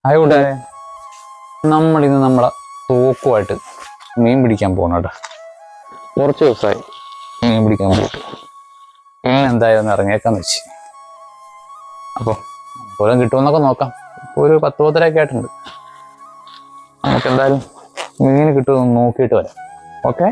അതുകൊണ്ട് നമ്മളിന്ന് നമ്മളെ തോക്കുമായിട്ട് മീൻ പിടിക്കാൻ പോകണം കേട്ടോ. കുറച്ച് ദിവസമായി മീൻ പിടിക്കാൻ പോയിട്ട് ഇന്ന് എന്തായാലും ഇറങ്ങിയേക്കാന്ന് വെച്ച്. അപ്പോൾ പോലും കിട്ടുമെന്നൊക്കെ നോക്കാം. ഇപ്പോൾ ഒരു 10-10 ആയിട്ടുണ്ട്. നമുക്ക് എന്തായാലും മീൻ കിട്ടുമെന്ന് നോക്കിയിട്ട് വരാം. ഓക്കെ.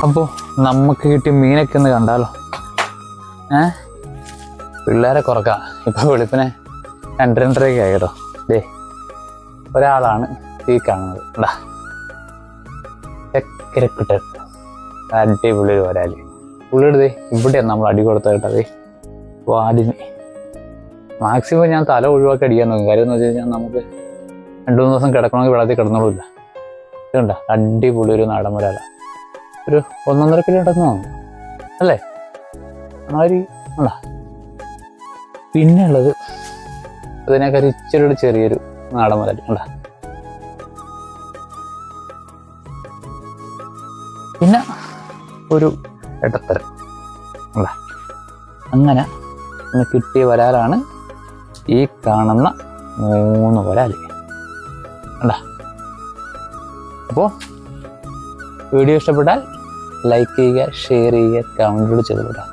അപ്പോൾ നമുക്ക് കിട്ടിയ മീനൊക്കെ ഒന്ന് കണ്ടാലോ. പിള്ളേരെ കുറക്കാം. ഇപ്പൊ വെളുപ്പിനെ 2-2:30 ആയി കേട്ടോ. ഒരാളാണ് ഈ കാണുന്നത്. എന്താ ചക്കരക്കുട്ടൻ, അടിപൊളി ഒരു വരാല്. പുള്ളിയുടെ ഇവിടെയാണ് നമ്മൾ അടി കൊടുത്ത കേട്ടത്. വാലിന് മാക്സിമം ഞാൻ തല ഒഴിവാക്കി അടിക്കാൻ നോക്കും. കാര്യം എന്ന് വെച്ച് കഴിഞ്ഞാൽ നമുക്ക് 2-3 ദിവസം കിടക്കണമെങ്കിൽ വെള്ളത്തിൽ കിടന്നോളില്ല. ഇതുണ്ട അടിപൊളി ഒരു നാടൻ വരാല. ഒരു 1.5 കിലോ ഉണ്ടെന്ന് തോന്നുന്നു അല്ലേ? പിന്നെ ഉള്ളത് അതിനേക്കാൾ ഇച്ചിരി ചെറിയൊരു നാടൻ വരാൽ ഉണ്ടാ. പിന്നെ ഒരു ഇടത്തരം അല്ല. അങ്ങനെ കിട്ടിയ വരാലാണ് ഈ കാണുന്ന 3 വരാൽ അല്ല. അപ്പോൾ വീഡിയോ ഇഷ്ടപ്പെട്ടാൽ ലൈക്ക് ചെയ്യുക, ഷെയർ ചെയ്യുക, കമൻറ്റുകൾ ചെയ്ത് വിടാം.